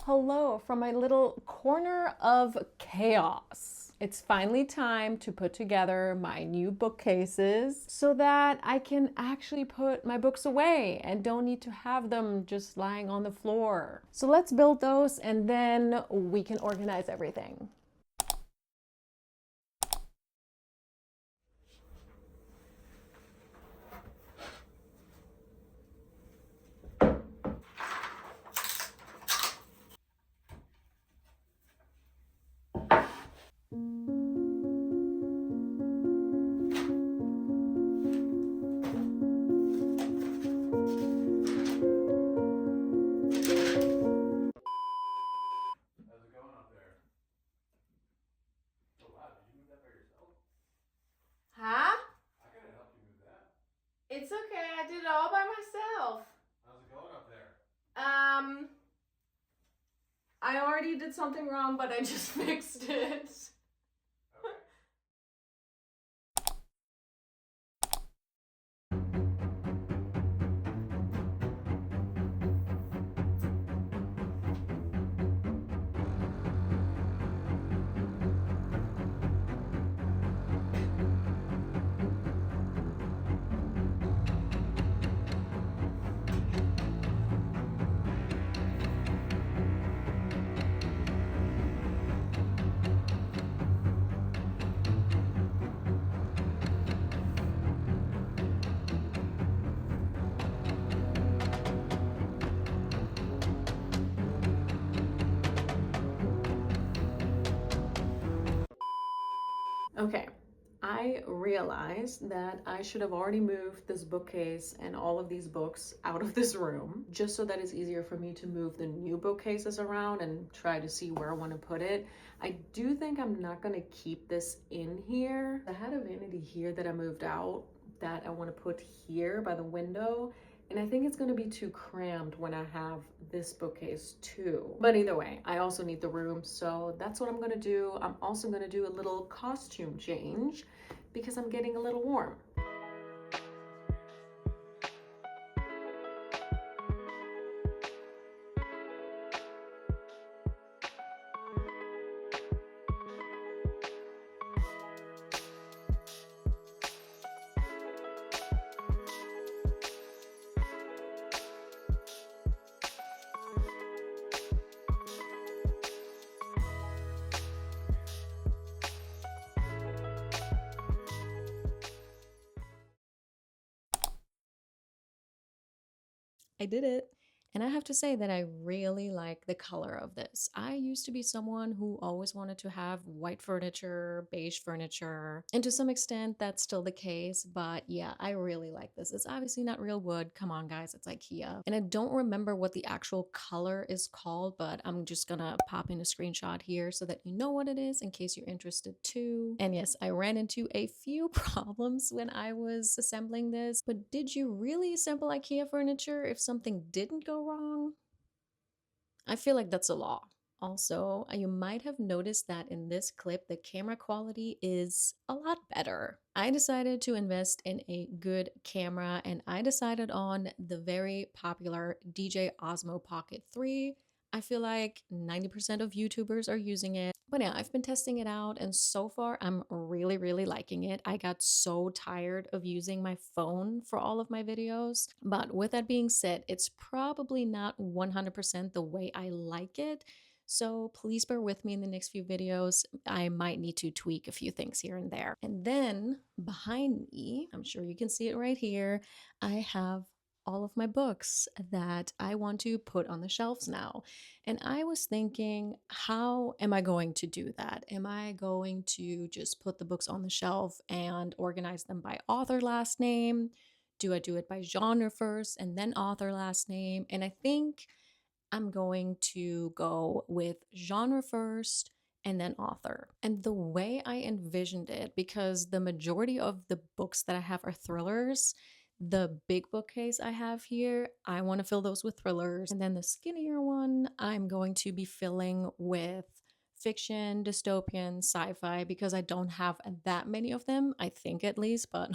Hello from my little corner of chaos. It's finally time to put together my new bookcases so that I can actually put my books away and don't need to have them just lying on the floor. So let's build those and then we can organize everything. Huh? I gotta help you move that. It's okay. I did it all by myself. How's it going up there? I already did something wrong, but I just fixed it. Okay. Okay, I realized that I should have already moved this bookcase and all of these books out of this room just so that it's easier for me to move the new bookcases around and try to see where I want to put it. I do think I'm not going to keep this in here. I had a vanity here that I moved out that I want to put here by the window. And I think it's going to be too crammed when I have this bookcase too. But either way, I also need the room. So that's what I'm going to do. I'm also going to do a little costume change because I'm getting a little warm. I did it. And I have to say that I really like the color of this. I used to be someone who always wanted to have white furniture, beige furniture, and to some extent that's still the case. But yeah, I really like this. It's obviously not real wood. Come on, guys, it's IKEA. And I don't remember what the actual color is called, but I'm just gonna pop in a screenshot here so that you know what it is in case you're interested too. And yes, I ran into a few problems when I was assembling this, but did you really assemble IKEA furniture if something didn't go wrong? I feel like that's a law. Also, you might have noticed that in this clip, the camera quality is a lot better. I decided to invest in a good camera and I decided on the very popular DJI Osmo Pocket 3. I feel like 90% of YouTubers are using it. But yeah, I've been testing it out and so far I'm really liking it. I got so tired of using my phone for all of my videos. But with that being said, it's probably not 100% the way I like it. So please bear with me in the next few videos. I might need to tweak a few things here and there. And then behind me, I'm sure you can see it right here, I have all of my books that I want to put on the shelves now. And I was thinking, how am I going to do that? Am I going to just put the books on the shelf and organize them by author last name? Do I do it by genre first and then author last name? And I think I'm going to go with genre first and then author. And the way I envisioned it, because the majority of the books that I have are thrillers, the big bookcase I have here, I want to fill those with thrillers. And then the skinnier one, I'm going to be filling with fiction, dystopian, sci fi, because I don't have that many of them, I think at least, but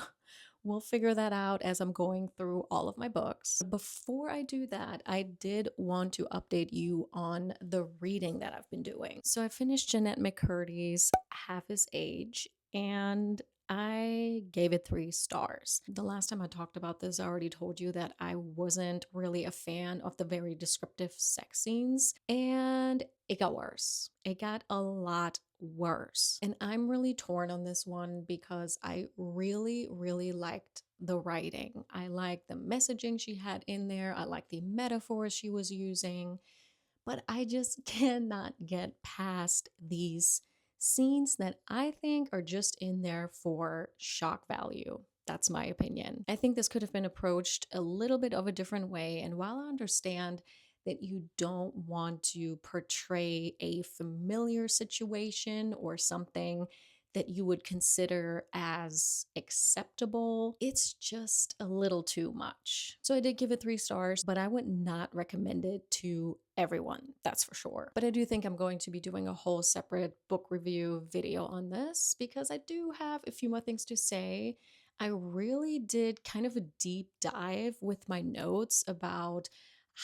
We'll figure that out as I'm going through all of my books. Before I do that, I did want to update you on the reading that I've been doing. So I finished Jeanette McCurdy's Half His Age, and I gave it 3 stars. The last time I talked about this, I already told you that I wasn't really a fan of the very descriptive sex scenes, and it got worse. It got a lot worse. And I'm really torn on this one because I really, really liked the writing. I liked the messaging she had in there, I liked the metaphors she was using, but I just cannot get past these scenes that I think are just in there for shock value. That's my opinion. I think this could have been approached a little bit of a different way. And while I understand that you don't want to portray a familiar situation or something that you would consider as acceptable, it's just a little too much. So I did give it 3 stars, but I would not recommend it to everyone, that's for sure. But I do think I'm going to be doing a whole separate book review video on this because I do have a few more things to say. I really did kind of a deep dive with my notes about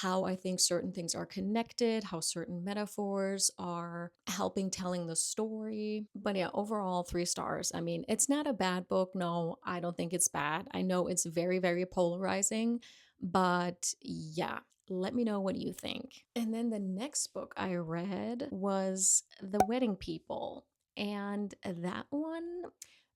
how I think certain things are connected, how certain metaphors are helping telling the story. But yeah, overall, 3 stars. I mean, it's not a bad book. No, I don't think it's bad. I know it's very, very polarizing, but yeah. Let me know what you think. And then the next book I read was The Wedding People. And that one,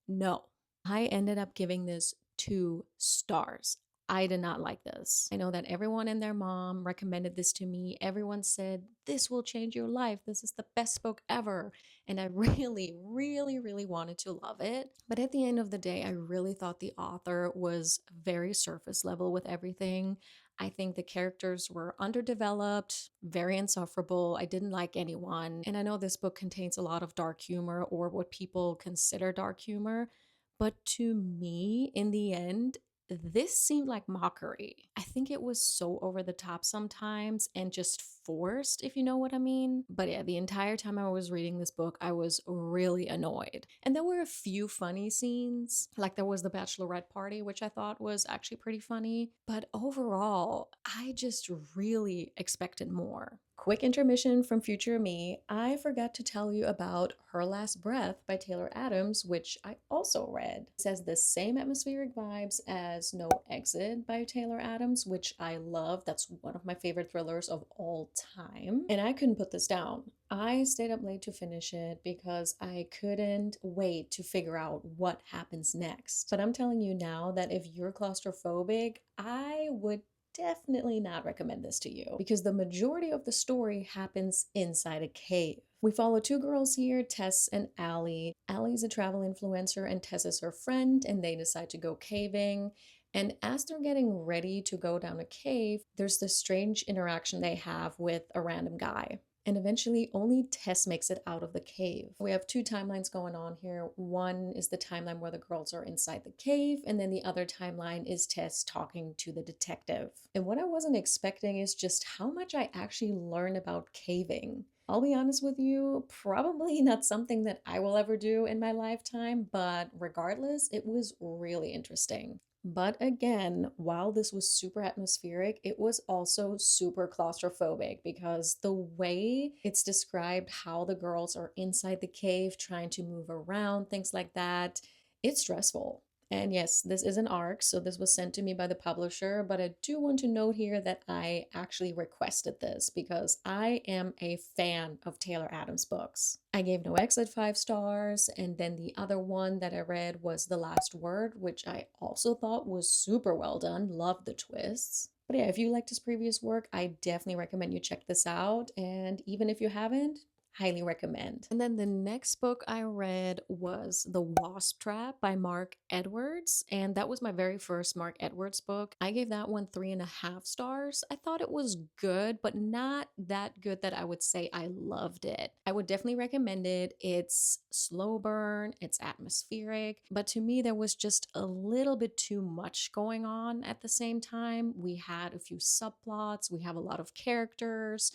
no. I ended up giving this 2 stars. I did not like this. I know that everyone and their mom recommended this to me. Everyone said, this will change your life. This is the best book ever. And I really, really, really wanted to love it. But at the end of the day, I really thought the author was very surface level with everything. I think the characters were underdeveloped, very insufferable. I didn't like anyone. And I know this book contains a lot of dark humor, or what people consider dark humor. But to me, in the end, this seemed like mockery. I think it was so over the top sometimes and just forced, if you know what I mean. But yeah, the entire time I was reading this book, I was really annoyed. And there were a few funny scenes, like there was the bachelorette party, which I thought was actually pretty funny. But overall, I just really expected more. Quick intermission from future me. I forgot to tell you about Her Last Breath by Taylor Adams, which I also read. It has the same atmospheric vibes as No Exit by Taylor Adams, which I love. That's one of my favorite thrillers of all time. And I couldn't put this down. I stayed up late to finish it because I couldn't wait to figure out what happens next. But I'm telling you now that if you're claustrophobic, I would definitely not recommend this to you because the majority of the story happens inside a cave. We follow 2 girls here, Tess and Allie. Allie's a travel influencer and Tess is her friend, and they decide to go caving. And as they're getting ready to go down a cave, there's this strange interaction they have with a random guy. And eventually, only Tess makes it out of the cave. We have 2 timelines going on here. One is the timeline where the girls are inside the cave, and then the other timeline is Tess talking to the detective. And what I wasn't expecting is just how much I actually learned about caving. I'll be honest with you, probably not something that I will ever do in my lifetime, but regardless, it was really interesting. But again, while this was super atmospheric, it was also super claustrophobic because the way it's described how the girls are inside the cave trying to move around, things like that, it's stressful. And yes, this is an ARC, so this was sent to me by the publisher, but I do want to note here that I actually requested this because I am a fan of Taylor Adams books. I gave No Exit 5 stars, and then the other one that I read was The Last Word, which I also thought was super well done. Loved the twists. But yeah, if you liked his previous work, I definitely recommend you check this out. And even if you haven't, highly recommend. And then the next book I read was The Wasp Trap by Mark Edwards, and that was my very first Mark Edwards book. I gave that one 3.5 stars. I thought it was good, but not that good that I would say I loved it. I would definitely recommend it. It's slow burn, it's atmospheric, but to me there was just a little bit too much going on at the same time. We had a few subplots, we have a lot of characters,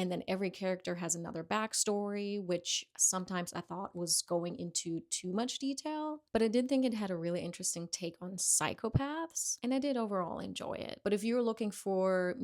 And then every character has another backstory, which sometimes I thought was going into too much detail. But I did think it had a really interesting take on psychopaths, and I did overall enjoy it. But if you're looking for,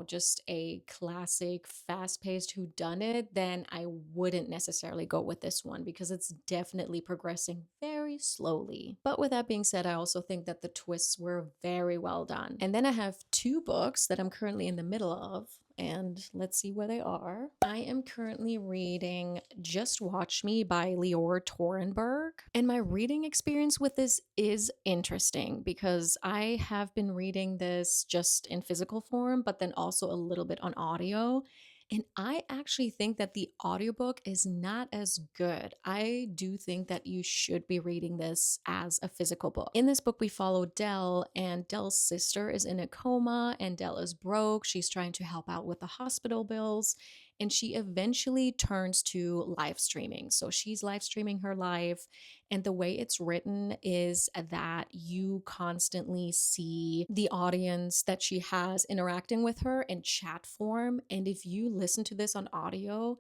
just a classic, fast paced whodunit, then I wouldn't necessarily go with this one because it's definitely progressing very slowly. But with that being said, I also think that the twists were very well done. And then I have two books that I'm currently in the middle of, and let's see where they are. I am currently reading Just Watch Me by Lior Torenberg. And my reading experience with this is interesting because I have been reading this just in physical form, but then also a little bit on audio. And I actually think that the audiobook is not as good. I do think that you should be reading this as a physical book. In this book, we follow Dell, and Dell's sister is in a coma, and Dell is broke. She's trying to help out with the hospital bills, and she eventually turns to live streaming. So she's live streaming her life, and the way it's written is that you constantly see the audience that she has interacting with her in chat form. And if you listen to this on audio,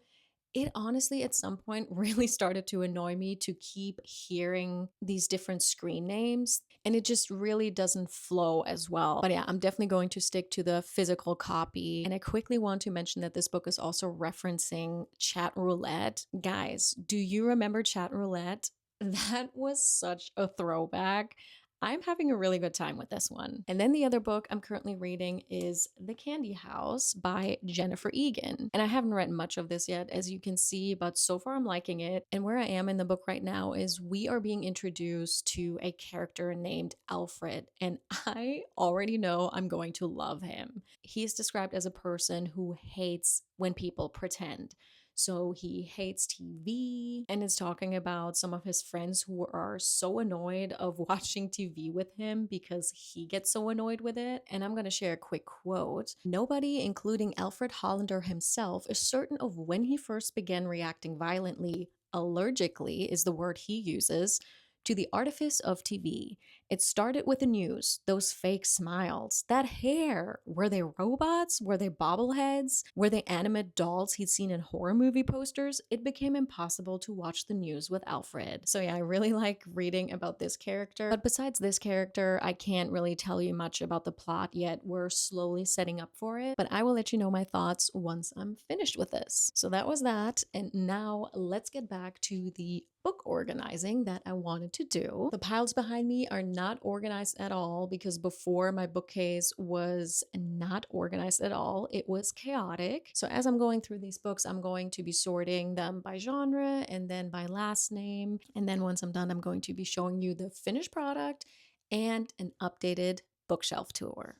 it honestly at some point really started to annoy me to keep hearing these different screen names, and it just really doesn't flow as well. But yeah, I'm definitely going to stick to the physical copy. And I quickly want to mention that this book is also referencing chat roulette. Guys, do you remember chat roulette? That was such a throwback. I'm having a really good time with this one. And then the other book I'm currently reading is The Candy House by Jennifer Egan. And I haven't read much of this yet, as you can see, but so far I'm liking it. And where I am in the book right now is we are being introduced to a character named Alfred, and I already know I'm going to love him. He is described as a person who hates when people pretend. So he hates TV and is talking about some of his friends who are so annoyed of watching TV with him because he gets so annoyed with it. And I'm going to share a quick quote. Nobody, including Alfred Hollander himself, is certain of when he first began reacting violently, allergically is the word he uses, to the artifice of TV. It started with the news, those fake smiles, that hair. Were they robots? Were they bobbleheads? Were they animate dolls he'd seen in horror movie posters? It became impossible to watch the news with Alfred. So yeah, I really like reading about this character. But besides this character, I can't really tell you much about the plot yet. We're slowly setting up for it, but I will let you know my thoughts once I'm finished with this. So that was that, and now let's get back to the book organizing that I wanted to do. The piles behind me are not organized at all because before my bookcase was not organized at all. It was chaotic. So as I'm going through these books, I'm going to be sorting them by genre and then by last name. And then once I'm done, I'm going to be showing you the finished product and an updated bookshelf tour.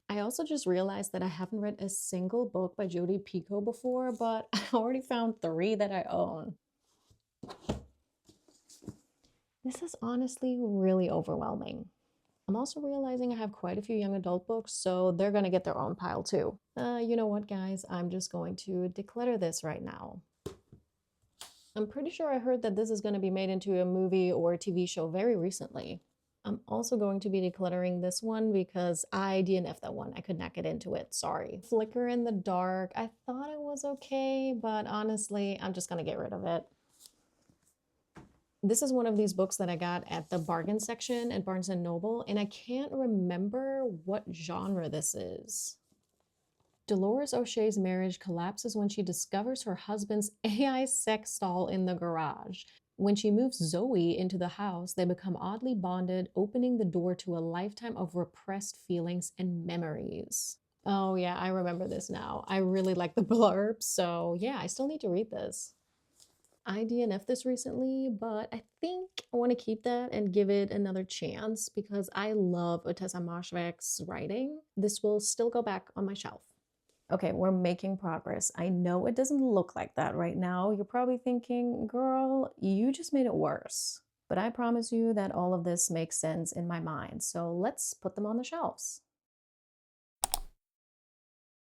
I also just realized that I haven't read a single book by Jodi Picoult before, but I already found 3 that I own. This is honestly really overwhelming. I'm also realizing I have quite a few young adult books, so they're gonna get their own pile too. You know what, guys? I'm just going to declutter this right now. I'm pretty sure I heard that this is going to be made into a movie or a TV show very recently. I'm also going to be decluttering this one because I DNF'd that one. I could not get into it. Sorry. Flicker in the Dark. I thought it was okay, but honestly, I'm just going to get rid of it. This is one of these books that I got at the bargain section at Barnes & Noble, and I can't remember what genre this is. Dolores O'Shea's marriage collapses when she discovers her husband's AI sex doll in the garage. When she moves Zoe into the house, they become oddly bonded, opening the door to a lifetime of repressed feelings and memories. Oh yeah, I remember this now. I really like the blurb, so yeah, I still need to read this. I DNF'd this recently, but I think I want to keep that and give it another chance because I love Ottessa Moshfegh's writing. This will still go back on my shelf. Okay, we're making progress. I know it doesn't look like that right now. You're probably thinking, girl, you just made it worse. But I promise you that all of this makes sense in my mind. So let's put them on the shelves.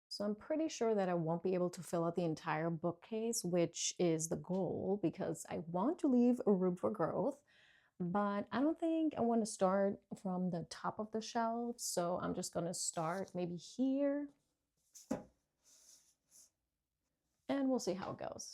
So I'm pretty sure that I won't be able to fill out the entire bookcase, which is the goal because I want to leave a room for growth. But I don't think I want to start from the top of the shelf. So I'm just going to start maybe here and we'll see how it goes.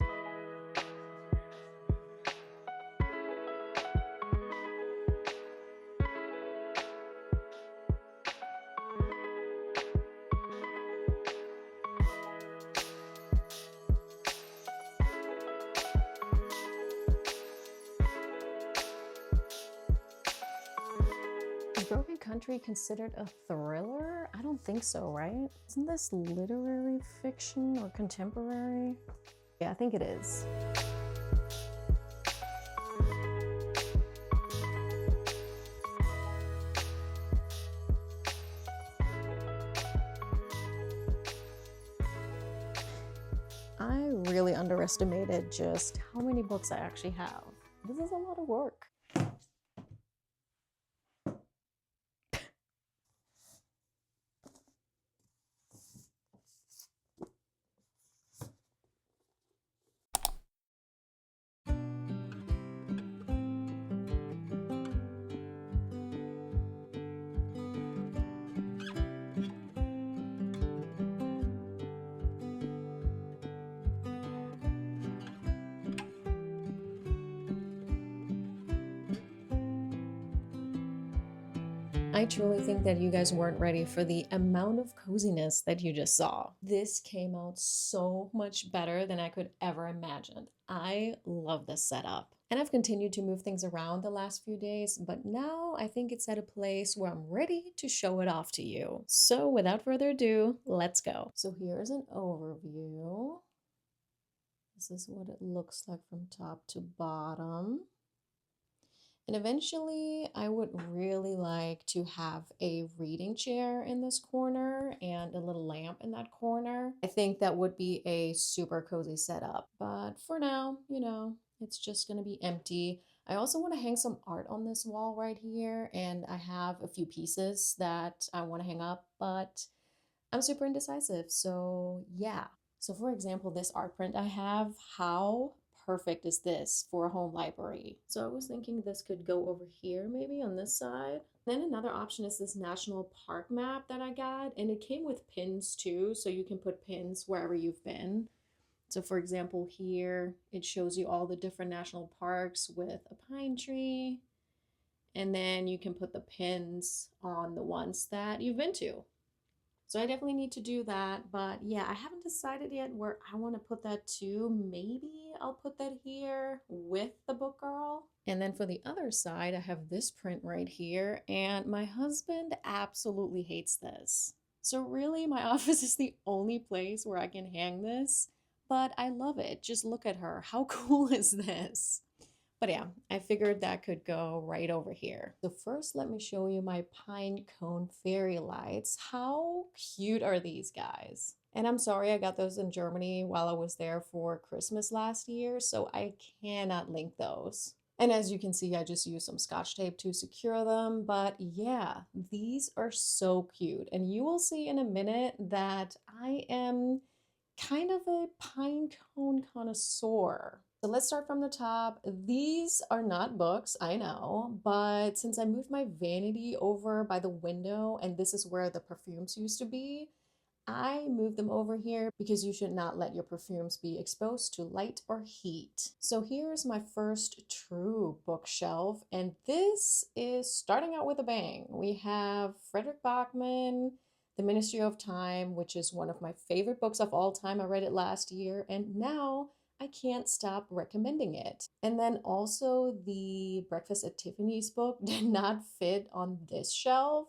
Is Broken Country considered a thriller? I don't think so, right? Isn't this literary fiction or contemporary? Yeah, I think it is. I really underestimated just how many books I actually have. This is a lot of work. I truly think that you guys weren't ready for the amount of coziness that you just saw. This came out so much better than I could ever imagine. I love this setup. And I've continued to move things around the last few days, but now I think it's at a place where I'm ready to show it off to you. So without further ado, let's go. So here's an overview. This is what it looks like from top to bottom. And eventually, I would really like to have a reading chair in this corner and a little lamp in that corner. I think that would be a super cozy setup. But for now, it's just going to be empty. I also want to hang some art on this wall right here, and I have a few pieces that I want to hang up, but I'm super indecisive. So, yeah. So, for example, this art print I have, how perfect is this for a home library? So, I was thinking this could go over here, maybe on this side. Then another option is this national park map that I got, and it came with pins too, so you can put pins wherever you've been. So, for example, here it shows you all the different national parks with a pine tree, and then you can put the pins on the ones that you've been to. So I definitely need to do that. But yeah, I haven't decided yet where I want to put that to. Maybe I'll put that here with the book girl. And then for the other side, I have this print right here. And my husband absolutely hates this. So really, my office is the only place where I can hang this. But I love it. Just look at her. How cool is this? But yeah, I figured that could go right over here. So first, let me show you my pine cone fairy lights. How cute are these guys? And I'm sorry I got those in Germany while I was there for Christmas last year, so I cannot link those. And as you can see, I just used some scotch tape to secure them. But yeah, these are so cute. And you will see in a minute that I am kind of a pine cone connoisseur. So let's start from the top. These are not books, I know, but since I moved my vanity over by the window and this is where the perfumes used to be, I moved them over here because you should not let your perfumes be exposed to light or heat. So here's my first true bookshelf, and this is starting out with a bang. We have Frederick Bachman, The Ministry of Time, which is one of my favorite books of all time. I read it last year, and now I can't stop recommending it. And then also the Breakfast at Tiffany's book did not fit on this shelf.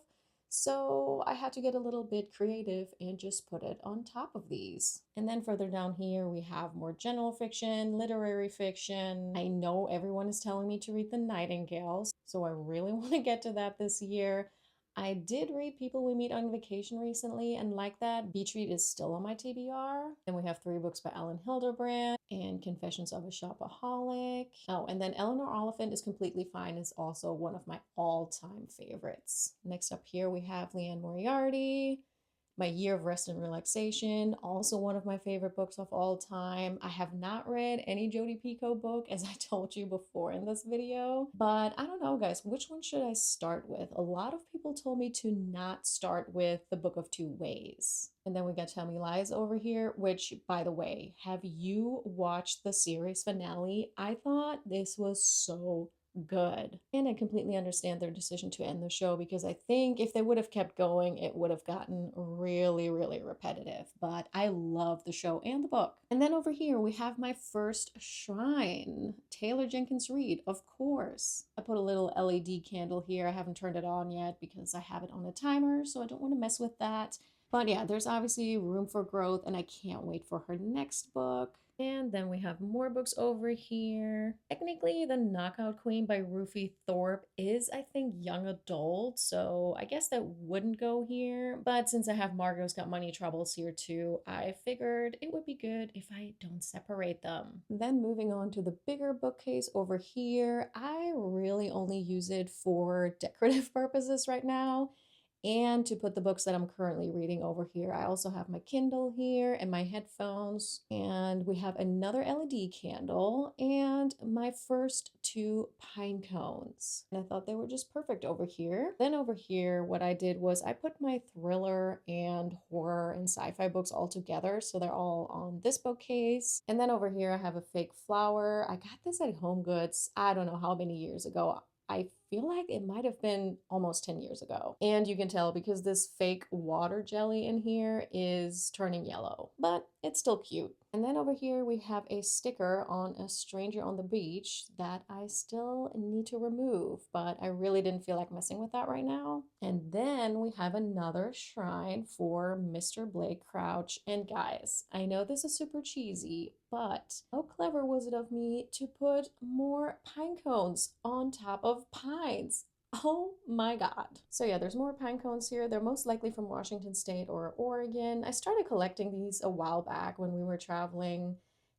So I had to get a little bit creative and just put it on top of these. And then further down here, we have more general fiction, literary fiction. I know everyone is telling me to read The Nightingales, so I really want to get to that this year. I did read People We Meet on Vacation recently and like that. Beach Read is still on my TBR. Then we have 3 books by Ellen Hilderbrand and Confessions of a Shopaholic. Oh, and then Eleanor Oliphant is Completely Fine is also one of my all-time favorites. Next up here we have Leanne Moriarty, My Year of Rest and Relaxation, also one of my favorite books of all time. I have not read any Jodi Picoult book, as I told you before in this video, but I don't know, guys, which one should I start with? A lot of people told me to not start with The Book of Two Ways. And then we got Tell Me Lies over here, which, by the way, have you watched the series finale? I thought this was so good. And I completely understand their decision to end the show because I think if they would have kept going, it would have gotten really, really repetitive. But I love the show and the book. And then over here, we have my first shrine, Taylor Jenkins Reid, of course. I put a little LED candle here. I haven't turned it on yet because I have it on a timer, so I don't want to mess with that. But yeah, there's obviously room for growth, and I can't wait for her next book. And then we have more books over here. Technically, The Knockout Queen by Ruthie Thorpe is, I think, young adult, so I guess that wouldn't go here. But since I have Margot's Got Money Troubles here too, I figured it would be good if I don't separate them. Then moving on to the bigger bookcase over here, I really only use it for decorative purposes right now and to put the books that I'm currently reading over here. I also have my Kindle here and my headphones, and we have another LED candle and my first two pine cones. And I thought they were just perfect over here. Then over here, what I did was I put my thriller and horror and sci-fi books all together, so they're all on this bookcase. And then over here, I have a fake flower. I got this at Home Goods, I don't know how many years ago. I feel like it might have been almost 10 years ago. And you can tell because this fake water jelly in here is turning yellow, but it's still cute. And then over here we have a sticker on a stranger on the beach that I still need to remove, but I really didn't feel like messing with that right now. And then we have another shrine for Mr. Blake Crouch. And guys, I know this is super cheesy, but how clever was it of me to put more pine cones on top of pines? Oh my God. So yeah, there's more pine cones here. They're most likely from Washington State or Oregon. I started collecting these a while back when we were traveling.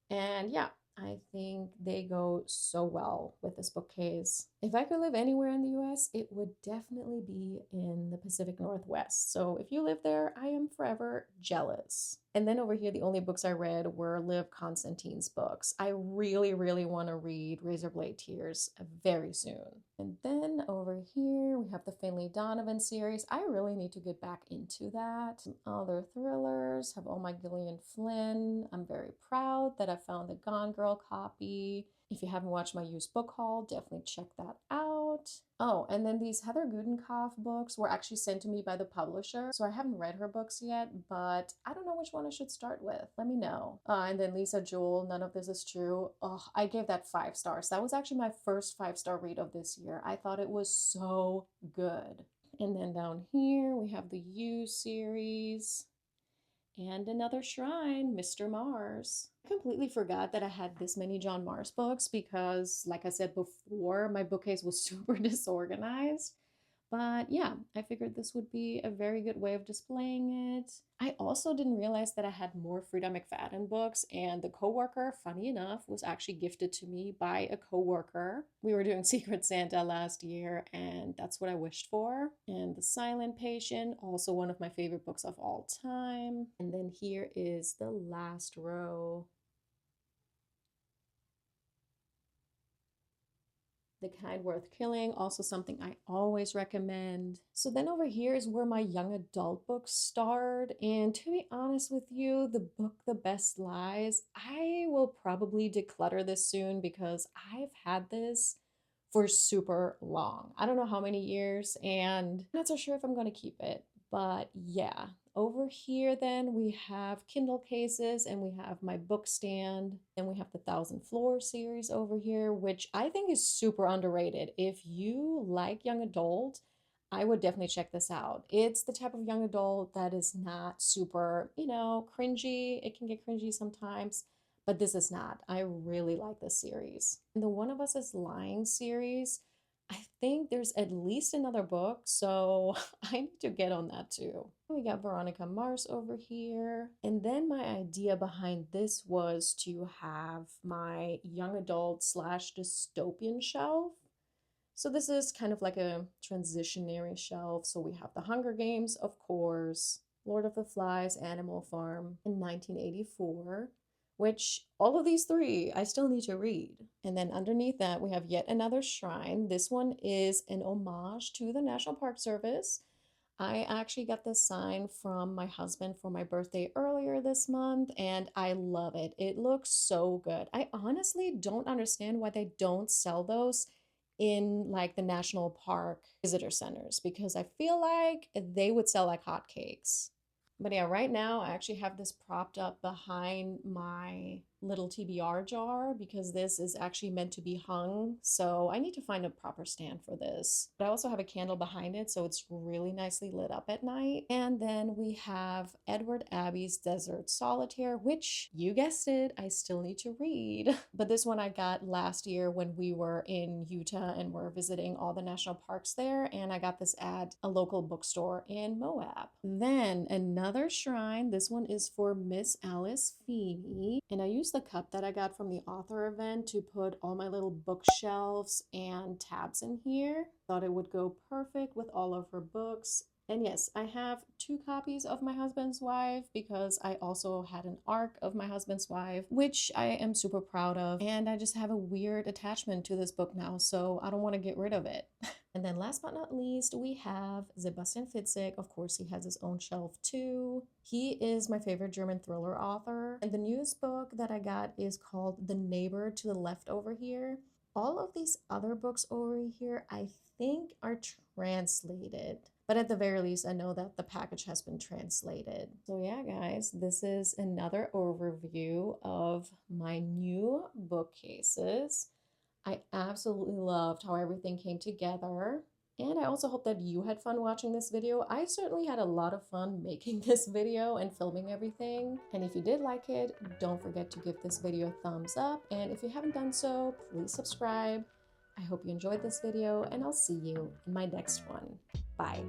And yeah, I think they go so well with this bookcase. If I could live anywhere in the US, it would definitely be in the Pacific Northwest. So if you live there, I am forever jealous. And then over here, the only books I read were Liv Constantine's books. I really, really want to read Razorblade Tears very soon. And then over here, we have the Finlay Donovan series. I really need to get back into that. Some other thrillers have Oh My Gillian Flynn. I'm very proud that I found the Gone Girl copy. If you haven't watched my used book haul, definitely check that out. Oh, and then these Heather Gudenkopf books were actually sent to me by the publisher. So I haven't read her books yet, but I don't know which one I should start with. Let me know. And then Lisa Jewell, None of This Is True. Oh, I gave that 5 stars. That was actually my first 5-star read of this year. I thought it was so good. And then down here, we have the You series. And another shrine, Mr. Mars. I completely forgot that I had this many John Mars books because, like I said before, my bookcase was super disorganized. But yeah, I figured this would be a very good way of displaying it. I also didn't realize that I had more Frida McFadden books, and the coworker, funny enough, was actually gifted to me by a coworker. We were doing Secret Santa last year, and that's what I wished for. And The Silent Patient, also one of my favorite books of all time. And then here is the last row. The Kind Worth Killing, also something I always recommend. So then over here is where my young adult books start. And to be honest with you, the book The Best Lies, I will probably declutter this soon because I've had this for super long. I don't know how many years, and I'm not so sure if I'm going to keep it. But yeah, over here then we have Kindle cases and we have my book stand. Then we have the Thousand Floor series over here, which I think is super underrated. If you like young adult, I would definitely check this out. It's the type of young adult that is not super, cringy. It can get cringy sometimes, but this is not. I really like this series. And the One of Us is Lying series, I think there's at least another book, so I need to get on that too. We got Veronica Mars over here. And then my idea behind this was to have my young adult slash dystopian shelf. So this is kind of like a transitionary shelf. So we have The Hunger Games, of course. Lord of the Flies, Animal Farm in 1984, which all of these three I still need to read. And then underneath that, we have yet another shrine. This one is an homage to the National Park Service. I actually got this sign from my husband for my birthday earlier this month, and I love it. It looks so good. I honestly don't understand why they don't sell those in like the national park visitor centers because I feel like they would sell like hotcakes. But yeah, right now I actually have this propped up behind my little TBR jar because this is actually meant to be hung. So I need to find a proper stand for this. But I also have a candle behind it, so it's really nicely lit up at night. And then we have Edward Abbey's Desert Solitaire, which you guessed it, I still need to read. But this one I got last year when we were in Utah and were visiting all the national parks there. And I got this at a local bookstore in Moab. Then another shrine. This one is for Miss Alice Feeney. And I used the cup that I got from the author event to put all my little bookshelves and tabs in here. Thought it would go perfect with all of her books. And yes, I have 2 copies of My Husband's Wife because I also had an ARC of My Husband's Wife, which I am super proud of. And I just have a weird attachment to this book now, so I don't want to get rid of it. And then last but not least, we have Sebastian Fitzek. Of course, he has his own shelf too. He is my favorite German thriller author. And the newest book that I got is called The Neighbor to the Left over here. All of these other books over here, I think, are translated. But at the very least, I know that the package has been translated. So yeah, guys, this is another overview of my new bookcases. I absolutely loved how everything came together. And I also hope that you had fun watching this video. I certainly had a lot of fun making this video and filming everything. And if you did like it, don't forget to give this video a thumbs up. And if you haven't done so, please subscribe. I hope you enjoyed this video, and I'll see you in my next one. Bye.